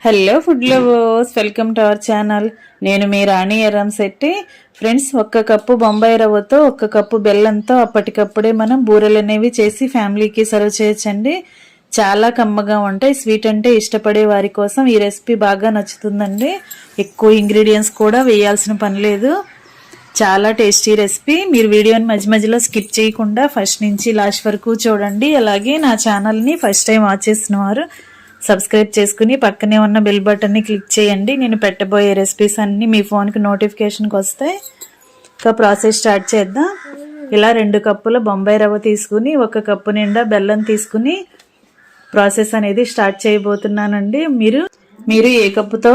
Hello food lovers, welcome to our channel. నేను మీ రాణి Erramsetti. Friends, 1 cup Bombay రవ్వతో 1 cup బెల్లంతో అప్పటికప్పుడే మనం బూరెలు అనేవి చేసి ఫ్యామిలీకి సర్వ్ చేయొచ్చండి. చాలా కమ్మగా ఉంటాయి. స్వీట్ అంటే ఇష్టపడే వారి కోసం ఈ రెసిపీ బాగా నచ్చుతుందండి. ఎక్కువ ఇంగ్రీడియంట్స్ కూడా వేయాల్సిన పని లేదు. చాలా టేస్టీ రెసిపీ. మీరు వీడియోని మధ్య మధ్యలో స్కిప్ చేయకుండా ఫస్ట్ నుంచి లాస్ట్ వరకు చూడండి. అలాగే నా ఛానల్ని ఫస్ట్ టైం వాచ్ చేసిన వారు సబ్స్క్రైబ్ చేసుకుని పక్కనే ఉన్న బెల్ బటన్ని క్లిక్ చేయండి. నేను పెట్టబోయే రెసిపీస్ అన్నీ మీ ఫోన్కి నోటిఫికేషన్కి వస్తాయి. ఇంకా ప్రాసెస్ స్టార్ట్ చేద్దాం. ఇలా 2 కప్పుల బొంబాయి రవ్వ తీసుకుని 1 కప్పు నిండా బెల్లం తీసుకుని ప్రాసెస్ అనేది స్టార్ట్ చేయబోతున్నానండి. మీరు ఏ కప్పుతో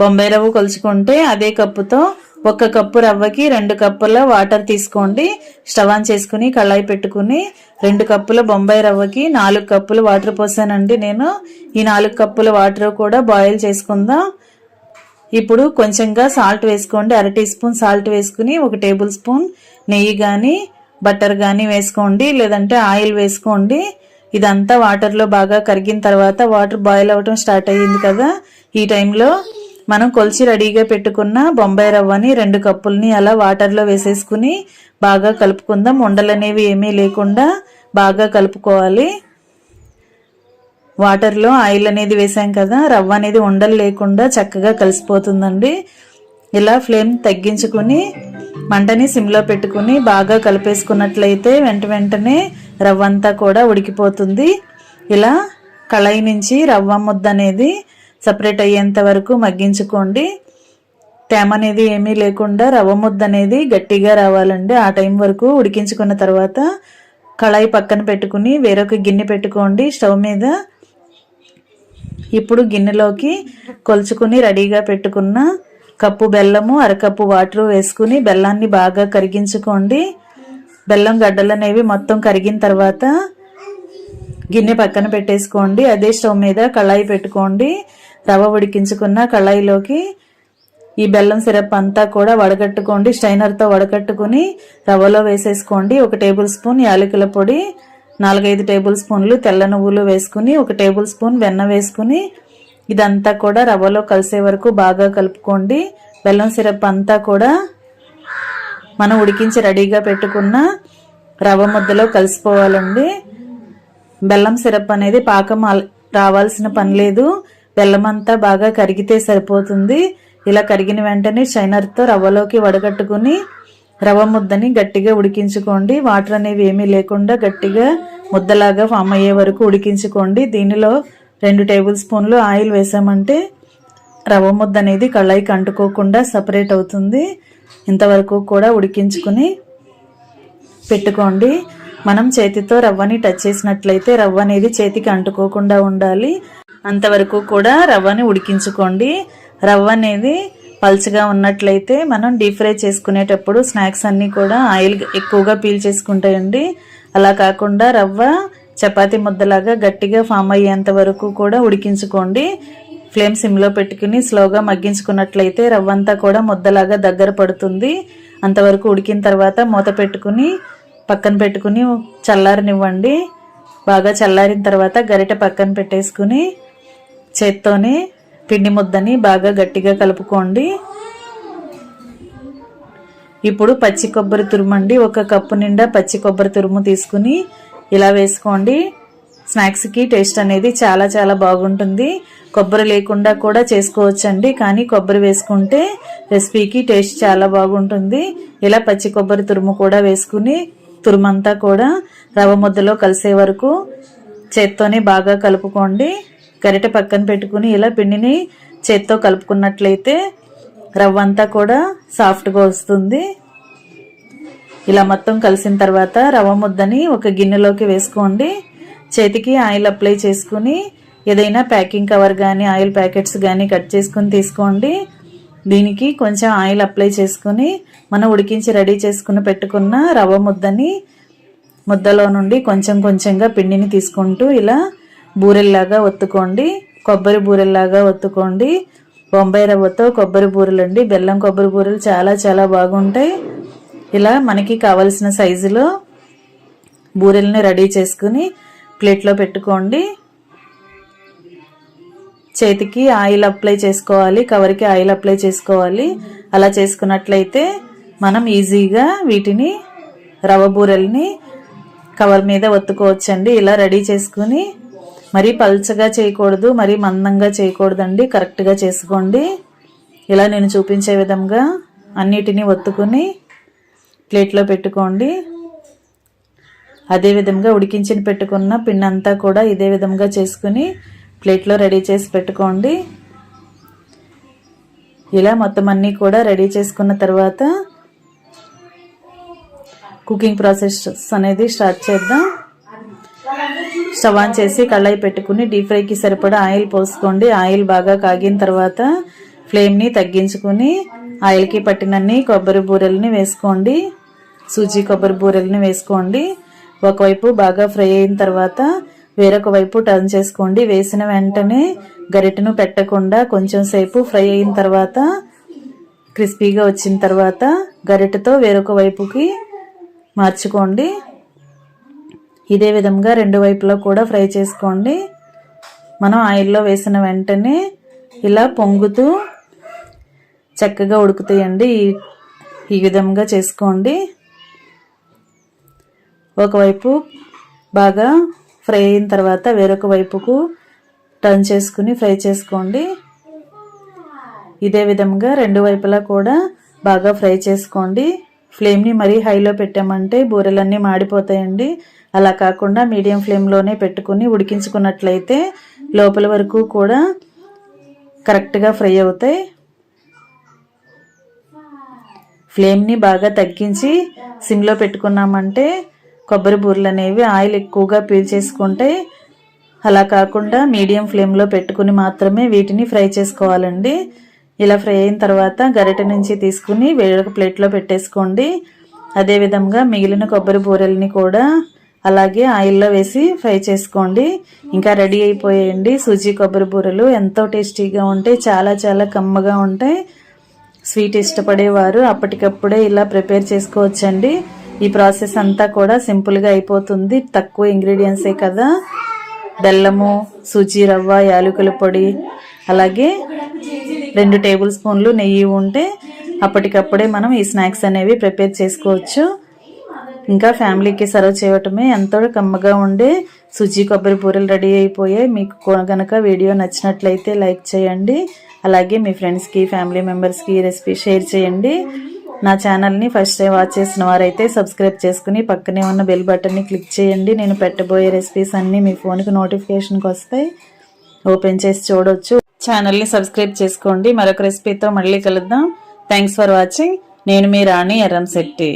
బొంబాయి రవ్వ కొలుచుకుంటే అదే కప్పుతో 1 కప్పు రవ్వకి 2 కప్పుల వాటర్ తీసుకోండి. స్టవ్ ఆన్ చేసుకుని కళాయి పెట్టుకుని 2 కప్పుల బొంబాయి రవ్వకి 4 కప్పులు వాటర్ పోసానండి. నేను ఈ 4 కప్పుల వాటర్ కూడా బాయిల్ చేసుకుందాం. ఇప్పుడు కొంచెంగా సాల్ట్ వేసుకోండి. 1/2 టీ స్పూన్ సాల్ట్ వేసుకుని 1 టేబుల్ స్పూన్ నెయ్యి కానీ బటర్ కానీ వేసుకోండి, లేదంటే ఆయిల్ వేసుకోండి. ఇదంతా వాటర్లో బాగా కరిగిన తర్వాత వాటర్ బాయిల్ అవ్వటం స్టార్ట్ అయ్యింది కదా, ఈ టైంలో మనం కొలిచి రెడీగా పెట్టుకున్న బొంబాయి రవ్వని 2 కప్పుల్ని అలా వాటర్లో వేసేసుకుని బాగా కలుపుకుందాం. ఉండలు అనేవి ఏమీ లేకుండా బాగా కలుపుకోవాలి. వాటర్లో ఆయిల్ అనేది వేసాం కదా, రవ్వ అనేది ఉండలు లేకుండా చక్కగా కలిసిపోతుందండి. ఇలా ఫ్లేమ్ తగ్గించుకుని మంటని సిమ్లో పెట్టుకుని బాగా కలిపేసుకున్నట్లయితే వెంటనే రవ్వ అంతా కూడా ఉడికిపోతుంది. ఇలా కళాయి నుంచి రవ్వ ముద్ద అనేది సపరేట్ అయ్యేంత వరకు మగ్గించుకోండి. తేమ అనేది ఏమీ లేకుండా రవ్వ ముద్ద అనేది గట్టిగా రావాలండి. ఆ టైం వరకు ఉడికించుకున్న తర్వాత కళాయి పక్కన పెట్టుకుని వేరొక గిన్నె పెట్టుకోండి స్టవ్ మీద. ఇప్పుడు గిన్నెలోకి కొలుచుకుని రెడీగా పెట్టుకున్న కప్పు బెల్లము, 1/2 కప్పు వాటర్ వేసుకుని బెల్లాన్ని బాగా కరిగించుకోండి. బెల్లం గడ్డలు అనేవి మొత్తం కరిగిన తర్వాత గిన్నె పక్కన పెట్టేసుకోండి. అదే స్టవ్ మీద కళాయి పెట్టుకోండి. రవ్వ ఉడికించుకున్న కళాయిలోకి ఈ బెల్లం సిరప్ అంతా కూడా వడగట్టుకోండి. స్ట్రైనర్తో వడగట్టుకుని రవ్వలో వేసేసుకోండి. 1 టేబుల్ స్పూన్ యాలకుల పొడి, 4-5 టేబుల్ స్పూన్లు తెల్ల నువ్వులు వేసుకుని 1 టేబుల్ స్పూన్ వెన్న వేసుకుని ఇదంతా కూడా రవ్వలో కలిసే వరకు బాగా కలుపుకోండి. బెల్లం సిరప్ అంతా కూడా మనం ఉడికించి రెడీగా పెట్టుకున్న రవ్వ ముద్దలో కలిసిపోవాలండి. బెల్లం సిరప్ అనేది పాకం రావాల్సిన పని లేదు. బెల్లం అంతా బాగా కరిగితే సరిపోతుంది. ఇలా కరిగిన వెంటనే స్ట్రైనర్తో రవ్వలోకి వడగట్టుకుని రవ్వ ముద్దని గట్టిగా ఉడికించుకోండి. వాటర్ అనేవి ఏమీ లేకుండా గట్టిగా ముద్దలాగా ఫామ్ అయ్యే వరకు ఉడికించుకోండి. దీనిలో 2 టేబుల్ స్పూన్లు ఆయిల్ వేసామంటే రవ్వ ముద్ద అనేది కళాయికి అంటుకోకుండా సపరేట్ అవుతుంది. ఇంతవరకు కూడా ఉడికించుకుని పెట్టుకోండి. మనం చేతితో రవ్వని టచ్ చేసినట్లయితే రవ్వ అనేది చేతికి అంటుకోకుండా ఉండాలి. అంతవరకు కూడా రవ్వని ఉడికించుకోండి. రవ్వ అనేది పల్చగా ఉన్నట్లయితే మనం డీప్ ఫ్రై చేసుకునేటప్పుడు స్నాక్స్ అన్నీ కూడా ఆయిల్ ఎక్కువగా పీల్ చేసుకుంటాయండి. అలా కాకుండా రవ్వ చపాతీ ముద్దలాగా గట్టిగా ఫామ్ అయ్యేంత వరకు కూడా ఉడికించుకోండి. ఫ్లేమ్ సిమ్లో పెట్టుకుని స్లోగా మగ్గించుకున్నట్లయితే రవ్వ అంతా కూడా ముద్దలాగా దగ్గర పడుతుంది. అంతవరకు ఉడికిన తర్వాత మూత పెట్టుకుని పక్కన పెట్టుకుని చల్లారనివ్వండి. బాగా చల్లారిన తర్వాత గరిటె పక్కన పెట్టేసుకుని చేత్తోనే పిండి ముద్దని బాగా గట్టిగా కలుపుకోండి. ఇప్పుడు పచ్చి కొబ్బరి తురుమండి. 1 కప్పు నిండా పచ్చి కొబ్బరి తురుము తీసుకుని ఇలా వేసుకోండి. స్నాక్స్కి టేస్ట్ అనేది చాలా చాలా బాగుంటుంది. కొబ్బరి లేకుండా కూడా చేసుకోవచ్చండి, కానీ కొబ్బరి వేసుకుంటే రెసిపీకి టేస్ట్ చాలా బాగుంటుంది. ఇలా పచ్చి కొబ్బరి తురుము కూడా వేసుకుని తురుమంతా కూడా రవ్వ ముద్దలో కలిసే వరకు చేత్తోనే బాగా కలుపుకోండి. గరిటె పక్కన పెట్టుకుని ఇలా పిండిని చేత్తో కలుపుకున్నట్లయితే రవ్వ అంతా కూడా సాఫ్ట్గా వస్తుంది. ఇలా మొత్తం కలిసిన తర్వాత రవ్వ ముద్దని ఒక గిన్నెలోకి వేసుకోండి. చేతికి ఆయిల్ అప్లై చేసుకుని ఏదైనా ప్యాకింగ్ కవర్ కానీ ఆయిల్ ప్యాకెట్స్ కానీ కట్ చేసుకుని తీసుకోండి. దీనికి కొంచెం ఆయిల్ అప్లై చేసుకుని మనం ఉడికించి రెడీ చేసుకుని పెట్టుకున్న రవ్వ ముద్దని ముద్దలో నుండి కొంచెం కొంచెంగా పిండిని తీసుకుంటూ ఇలా బూరెల్లాగా ఒత్తుకోండి. కొబ్బరి బూరెల్లాగా ఒత్తుకోండి. బొంబాయి రవ్వతో కొబ్బరి బూరెలండి. బెల్లం కొబ్బరి బూరెలు చాలా చాలా బాగుంటాయి. ఇలా మనకి కావలసిన సైజులో బూరెల్ని రెడీ చేసుకుని ప్లేట్లో పెట్టుకోండి. చేతికి ఆయిల్ అప్లై చేసుకోవాలి, కవర్కి ఆయిల్ అప్లై చేసుకోవాలి. అలా చేసుకున్నట్లయితే మనం ఈజీగా వీటిని రవ్వ బూరెల్ని కవర్ మీద ఒత్తుకోవచ్చండి. ఇలా రెడీ చేసుకుని మరీ పల్చగా చేయకూడదు, మరీ మందంగా చేయకూడదండి, కరెక్ట్గా చేసుకోండి. ఇలా నేను చూపించే విధంగా అన్నిటినీ ఒత్తుకుని ప్లేట్లో పెట్టుకోండి. అదేవిధంగా ఉడికించి పెట్టుకున్న పిండి అంతా కూడా ఇదే విధంగా చేసుకుని ప్లేట్లో రెడీ చేసి పెట్టుకోండి. ఇలా మొత్తం అన్నీ కూడా రెడీ చేసుకున్న తర్వాత కుకింగ్ ప్రాసెస్ అనేది స్టార్ట్ చేద్దాం. స్టవ్ ఆన్ చేసి కళాయి పెట్టుకుని డీప్ ఫ్రైకి సరిపడా ఆయిల్ పోసుకోండి. ఆయిల్ బాగా కాగిన తర్వాత ఫ్లేమ్ని తగ్గించుకుని ఆయిల్కి పట్టినన్ని కొబ్బరి బూరెల్ని వేసుకోండి, సూజీ కొబ్బరి బూరెల్ని వేసుకోండి. ఒకవైపు బాగా ఫ్రై అయిన తర్వాత వేరొక వైపు టర్న్ చేసుకోండి. వేసిన వెంటనే గరిటెను పెట్టకుండా కొంచెం సేపు ఫ్రై అయిన తర్వాత క్రిస్పీగా వచ్చిన తర్వాత గరిటెతో వేరొక వైపుకి మార్చుకోండి. ఇదే విధంగా రెండు వైపులా కూడా ఫ్రై చేసుకోండి. మనం ఆయిల్లో వేసిన వెంటనే ఇలా పొంగుతూ చక్కగా ఉడుకుతాయండి. ఈ విధంగా చేసుకోండి. ఒకవైపు బాగా ఫ్రై అయిన తర్వాత వేరొక వైపుకు టర్న్ చేసుకుని ఫ్రై చేసుకోండి. ఇదే విధంగా రెండు వైపులా కూడా బాగా ఫ్రై చేసుకోండి. ఫ్లేమ్ని మరీ హైలో పెట్టామంటే బూరెలన్నీ మాడిపోతాయండి. అలా కాకుండా మీడియం ఫ్లేమ్లోనే పెట్టుకుని ఉడికించుకున్నట్లయితే లోపల వరకు కూడా కరెక్ట్గా ఫ్రై అవుతాయి. ఫ్లేమ్ని బాగా తగ్గించి సిమ్లో పెట్టుకున్నామంటే కొబ్బరి బూరెలు అనేవి ఆయిల్ ఎక్కువగా పీల్చేసుకుంటాయి. అలా కాకుండా మీడియం ఫ్లేమ్లో పెట్టుకుని మాత్రమే వీటిని ఫ్రై చేసుకోవాలండి. ఇలా ఫ్రై అయిన తర్వాత గరిటె నుంచి తీసుకుని వేరొక ప్లేట్లో పెట్టేసుకోండి. అదేవిధంగా మిగిలిన కొబ్బరి బూరెల్ని కూడా అలాగే ఆయిల్లో వేసి ఫ్రై చేసుకోండి. ఇంకా రెడీ అయిపోయాయండి సూజీ కొబ్బరి బూరెలు. ఎంతో టేస్టీగా ఉంటాయి, చాలా చాలా కమ్మగా ఉంటాయి. స్వీట్ ఇష్టపడేవారు అప్పటికప్పుడే ఇలా ప్రిపేర్ చేసుకోవచ్చండి. ఈ ప్రాసెస్ అంతా కూడా సింపుల్గా అయిపోతుంది. తక్కువ ఇంగ్రీడియంట్సే కదా. బెల్లము, సూజీ రవ్వ, యాలకుల పొడి, అలాగే 2 టేబుల్ స్పూన్లు నెయ్యి ఉంటే అప్పటికప్పుడే మనం ఈ స్నాక్స్ అనేవి ప్రిపేర్ చేసుకోవచ్చు. ఇంకా ఫ్యామిలీకి సర్వ్ చేయటమే ఎంతో కమ్మగా ఉండే సూజీ కొబ్బరి బూరెలు రెడీ అయిపోయాయి. మీకు గనక వీడియో నచ్చినట్లయితే లైక్ చేయండి. అలాగే మీ ఫ్రెండ్స్కి, ఫ్యామిలీ మెంబర్స్కి ఈ రెసిపీ షేర్ చేయండి. నా ఛానల్ని ఫస్ట్ టైం వాచ్ చేసిన వారైతే సబ్స్క్రైబ్ చేసుకుని పక్కనే ఉన్న బెల్ బటన్ని క్లిక్ చేయండి. నేను పెట్టబోయే రెసిపీస్ అన్నీ మీ ఫోన్కి నోటిఫికేషన్కి వస్తాయి. ఓపెన్ చేసి చూడొచ్చు. ఛానల్ని సబ్స్క్రైబ్ చేసుకోండి. మరొక రెసిపీతో మళ్ళీ కలుద్దాం. Thanks for watching. నేను మీ రాణి ఎర్రంశెట్టి.